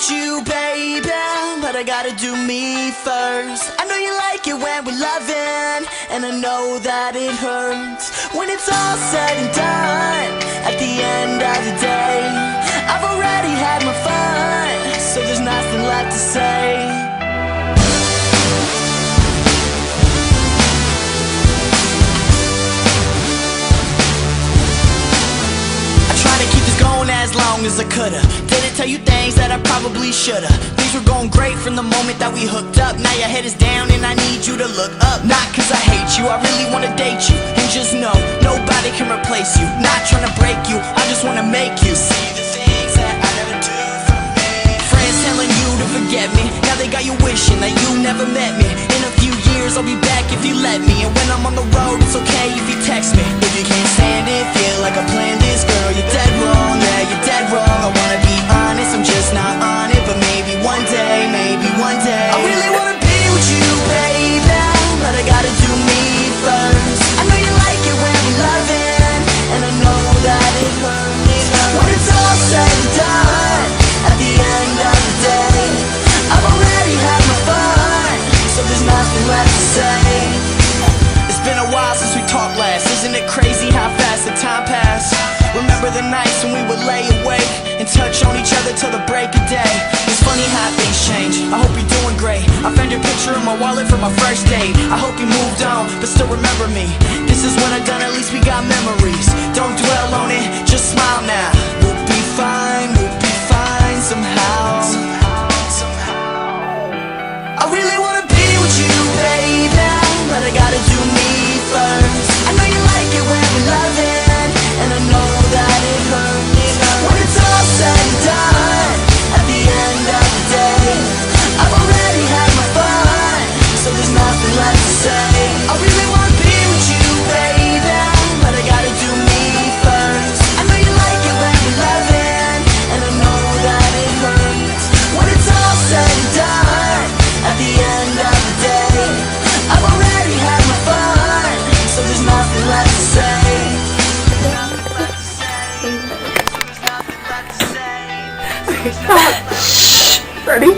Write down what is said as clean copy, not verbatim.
with you, baby, but I gotta do me first. I know you like it when we're loving, and I know that it hurts when it's all said and done. At the end of the day, I've already had my fun, so there's nothing left to say. As long as I coulda, didn't tell you things that I probably shoulda. Things were going great from the moment that we hooked up. Now your head is down and I need you to look up. Not cause I hate you, I really wanna date you. And just know, nobody can replace you. Not trying to break you, I just wanna make you see the things that I never do for me. Friends telling you to forget me, now they got you wishing that you never met me. In a few years I'll be back if you let me. And when I'm on the road it's okay if you text me. If you can't stand it, feel like I planned this, girl, you're dead wrong. Yeah, you're dead wrong. I wanna be honest, I'm just not on it. But maybe one day I really wanna be with you, baby, but I gotta do me first. I know you like it when we're loving, and I know that it hurts when it's all said and done. At the end of the day, I've already had my fun, so there's nothing left to say. It's been a while since we talked last. Isn't it crazy how fast the time passed? Remember the nights when we would lay awake and touch on each other till the break of day. It's funny how things change, I hope you're doing great. I found your picture in my wallet from my first date. I hope you moved on, but still remember me. This is when I done, at least we got memories. Don't dwell on it, just smile now. We'll be fine somehow. I really wanna be with you, baby, but I gotta do me first. I know you like it when we're loving, and I know that it hurts when it's all said and done. At the end of the day, I've already had my fun, so there's nothing left to say. I really wanna be with you, baby, but I gotta do me first. I know you like it when we're loving, and I know that it hurts when it's all said and done. At the end of the day, I've already had my fun, so there's nothing left to say. Shh. Ready?